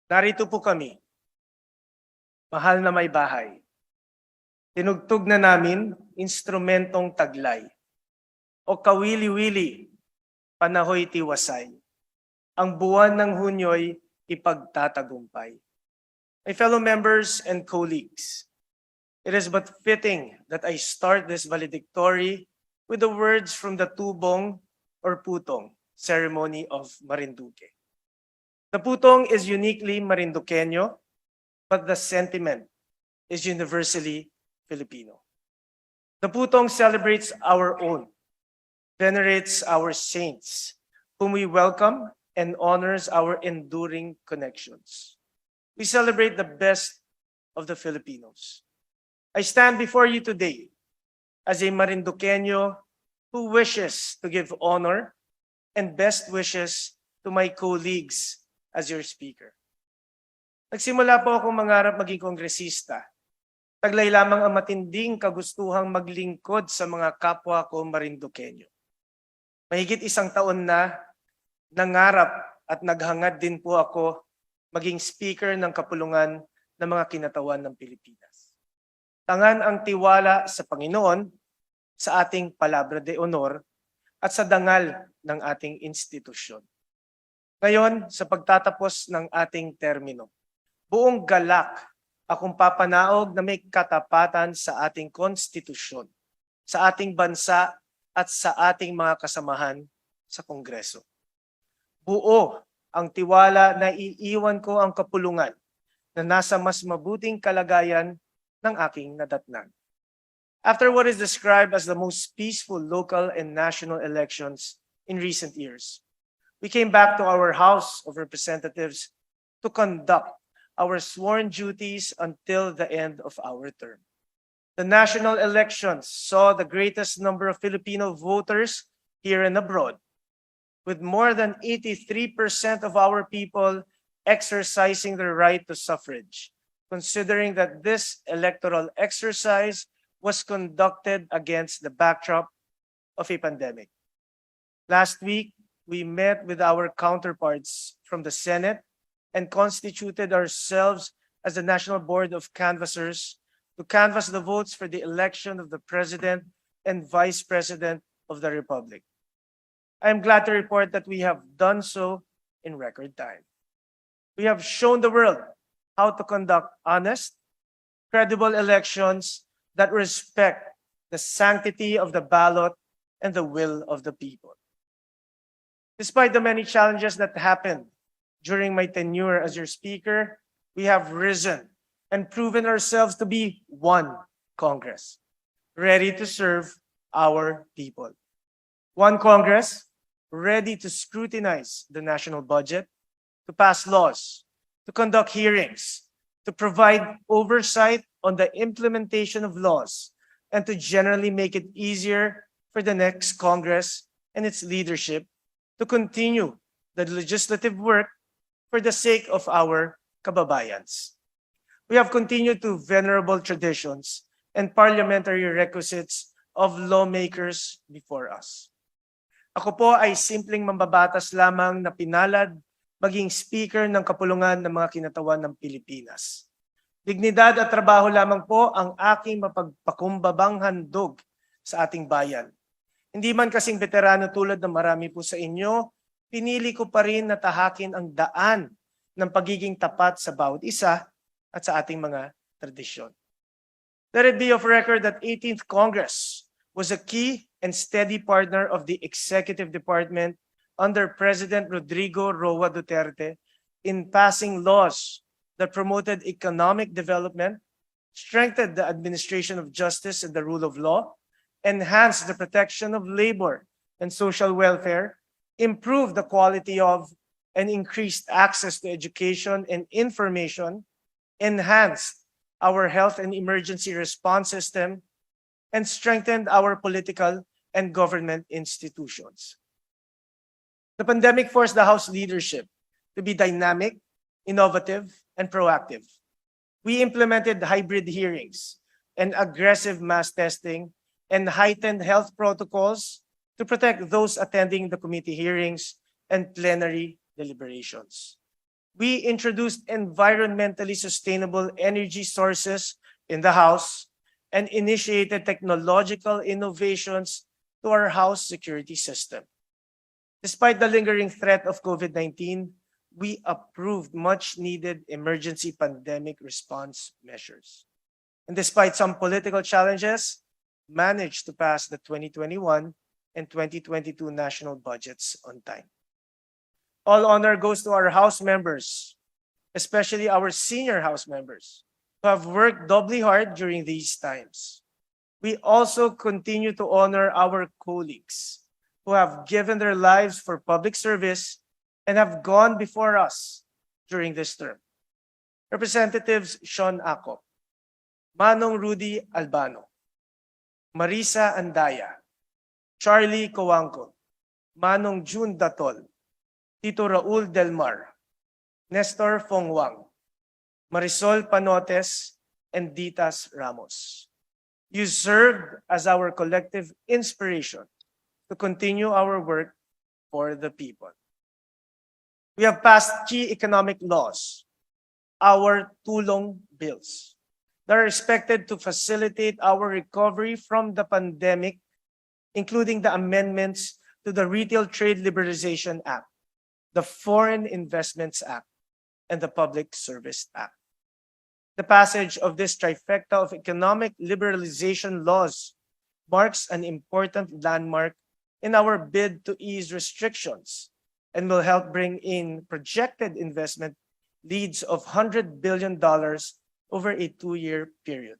Narito po kami, mahal na may bahay. Tinugtog na namin instrumentong taglay o kawili-wili, panahoy tiwasay. Ang buwan ng Hunyo'y ipagtatagumpay. My fellow members and colleagues, it is but fitting that I start this valedictory with the words from the Tubong or Putong ceremony of Marinduque. The Putong is uniquely Marinduqueño, but the sentiment is universally Filipino. The Putong celebrates our own, venerates our saints, whom we welcome and honors our enduring connections. We celebrate the best of the Filipinos. I stand before you today as a Marinduqueño who wishes to give honor and best wishes to my colleagues as your speaker. Nagsimula po akong mangarap maging kongresista. Taglay lamang ang matinding kagustuhang maglingkod sa mga kapwa ko Marinduqueño. Mahigit isang taon na nangarap at naghangad din po ako maging speaker ng kapulungan ng mga kinatawan ng Pilipinas. Tangan ang tiwala sa Panginoon, sa ating palabra de honor, at sa dangal ng ating institusyon. Ngayon, sa pagtatapos ng ating termino, buong galak akong papanaog na may katapatan sa ating konstitusyon, sa ating bansa at sa ating mga kasamahan sa Kongreso. Buo ang tiwala na iiwan ko ang kapulungan na nasa mas mabuting kalagayan ng aking nadatnan. After what is described as the most peaceful local and national elections in recent years, we came back to our House of Representatives to conduct our sworn duties until the end of our term. The national elections saw the greatest number of Filipino voters here and abroad, with more than 83% of our people exercising their right to suffrage, considering that this electoral exercise was conducted against the backdrop of a pandemic. Last week, we met with our counterparts from the Senate and constituted ourselves as the National Board of Canvassers to canvass the votes for the election of the President and Vice President of the Republic. I am glad to report that we have done so in record time. We have shown the world how to conduct honest, credible elections that respect the sanctity of the ballot and the will of the people. Despite the many challenges that happened during my tenure as your speaker, we have risen and proven ourselves to be one Congress, ready to serve our people. One Congress, ready to scrutinize the national budget, to pass laws, to conduct hearings, to provide oversight on the implementation of laws, and to generally make it easier for the next Congress and its leadership to continue the legislative work for the sake of our kababayans. We have continued to venerable traditions and parliamentary requisites of lawmakers before us. Ako po ay simpleng mambabatas lamang na pinalad maging speaker ng kapulungan ng mga kinatawan ng Pilipinas. Dignidad at trabaho lamang po ang aking mapagpakumbabang handog sa ating bayan. Hindi man kasing veterano tulad ng marami po sa inyo, pinili ko pa rin na tahakin ang daan ng pagiging tapat sa bawat isa at sa ating mga tradisyon. Let it be of record that 18th Congress was a key and steady partner of the Executive Department under President Rodrigo Roa Duterte in passing laws that promoted economic development, strengthened the administration of justice and the rule of law, enhanced the protection of labor and social welfare, improved the quality of and increased access to education and information, enhanced our health and emergency response system, and strengthened our political and government institutions. The pandemic forced the House leadership to be dynamic, innovative, and proactive. We implemented hybrid hearings and aggressive mass testing and heightened health protocols to protect those attending the committee hearings and plenary deliberations. We introduced environmentally sustainable energy sources in the House and initiated technological innovations to our House security system. Despite the lingering threat of COVID-19, we approved much-needed emergency pandemic response measures. And despite some political challenges, managed to pass the 2021 and 2022 national budgets on time. All honor goes to our House members, especially our senior House members, who have worked doubly hard during these times. We also continue to honor our colleagues who have given their lives for public service and have gone before us during this term. Representatives Sean Acop, Manong Rudy Albano, Marisa Andaya, Charlie Coangco, Manong June Datol, Tito Raul Del Mar, Nestor Fongwang, Marisol Panotes, and Ditas Ramos. You served as our collective inspiration to continue our work for the people. We have passed key economic laws, our tulong bills, that are expected to facilitate our recovery from the pandemic, including the amendments to the Retail Trade Liberalization Act, the Foreign Investments Act, and the Public Service Act. The passage of this trifecta of economic liberalization laws marks an important landmark in our bid to ease restrictions and will help bring in projected investment leads of $100 billion over a 2-year period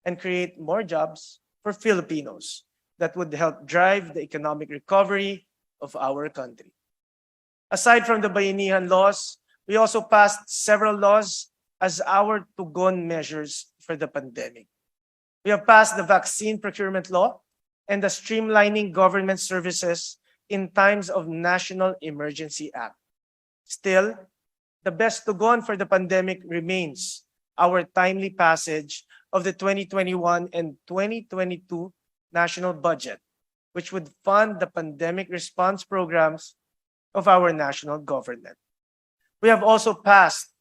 and create more jobs for Filipinos that would help drive the economic recovery of our country. Aside from the Bayanihan laws, we also passed several laws as our tugon measures for the pandemic. We have passed the Vaccine Procurement Law and the Streamlining Government Services in Times of National Emergency Act. Still, the best tugon for the pandemic remains our timely passage of the 2021 and 2022 national budget, which would fund the pandemic response programs of our national government. We have also passed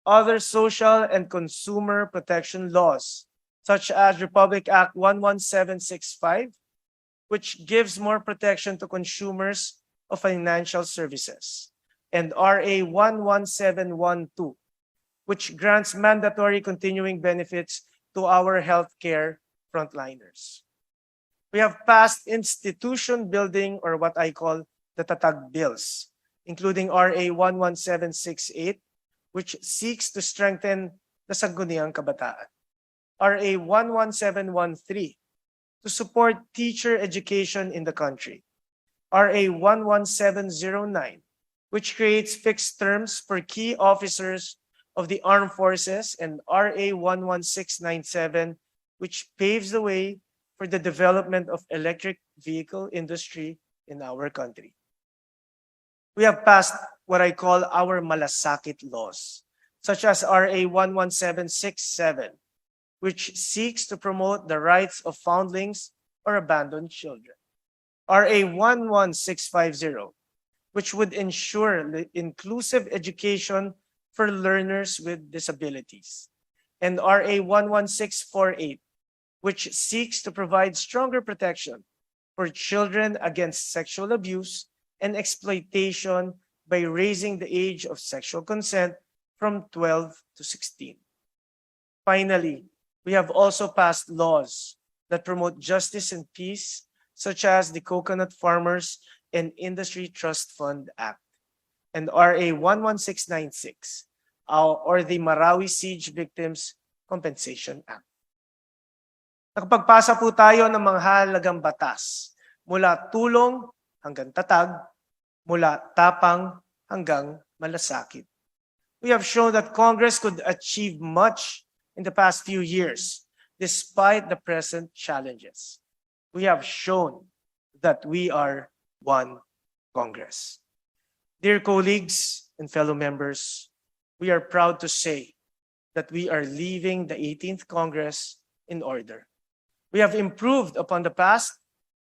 other social and consumer protection laws, such as Republic Act 11765, which gives more protection to consumers of financial services, and RA 11712, which grants mandatory continuing benefits to our healthcare frontliners. We have passed institution building, or what I call the Tatag bills, including RA 11768, which seeks to strengthen the Sangguniang Kabataan, RA 11713, to support teacher education in the country, RA 11709, which creates fixed terms for key officers of the armed forces, and RA 11697, which paves the way for the development of electric vehicle industry in our country. We have passed what I call our malasakit laws, such as RA 11767, which seeks to promote the rights of foundlings or abandoned children, RA 11650, which would ensure inclusive education for learners with disabilities, and RA 11648, which seeks to provide stronger protection for children against sexual abuse and exploitation by raising the age of sexual consent from 12 to 16. Finally, we have also passed laws that promote justice and peace, such as the Coconut Farmers and Industry Trust Fund Act and RA 11696, or the Marawi Siege Victims Compensation Act. Nakapagpasa po tayo ng mga halagang batas mula tulong hanggang tatag, mula tapang hanggang malasakit. We have shown that Congress could achieve much in the past few years, despite the present challenges. We have shown that we are one Congress. Dear colleagues and fellow members, we are proud to say that we are leaving the 18th Congress in order. We have improved upon the past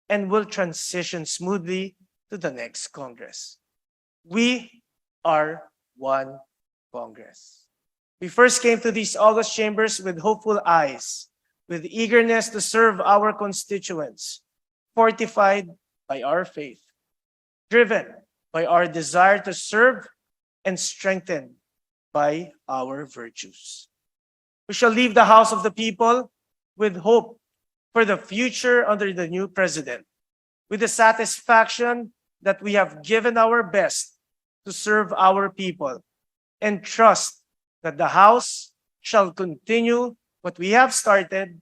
and will transition smoothly to the next Congress. We are one Congress. We first came to these august chambers with hopeful eyes, with eagerness to serve our constituents, fortified by our faith, driven by our desire to serve, and strengthened by our virtues. We shall leave the house of the people with hope for the future under the new president, with the satisfaction that we have given our best to serve our people, and trust that the House shall continue what we have started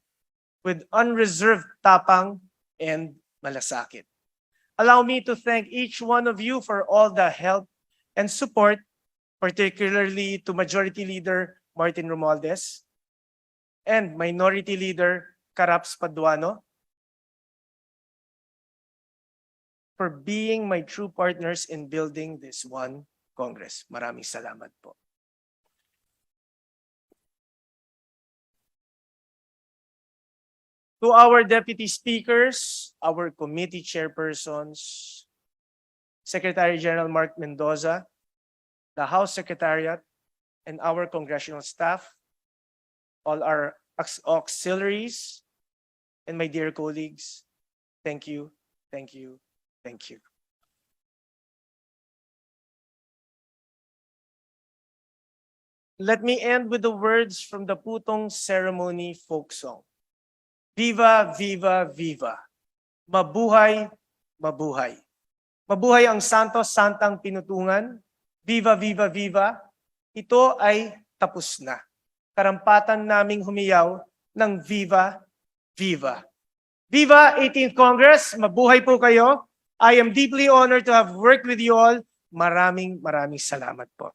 with unreserved tapang and malasakit. Allow me to thank each one of you for all the help and support, particularly to Majority Leader Martin Romualdez and Minority Leader Caraps Paduano, for being my true partners in building this one Congress. Maraming salamat po. To our deputy speakers, our committee chairpersons, Secretary General Mark Mendoza, the House Secretariat, and our congressional staff, all our auxiliaries, and my dear colleagues, thank you, thank you, thank you. Let me end with the words from the Putong Ceremony folk song. Viva, viva, viva. Mabuhay, mabuhay. Mabuhay ang santos-santang pinutungan. Viva, viva, viva. Ito ay tapos na. Karampatan naming humiyaw ng viva, viva. Viva 18th Congress. Mabuhay po kayo. I am deeply honored to have worked with you all. Maraming salamat po.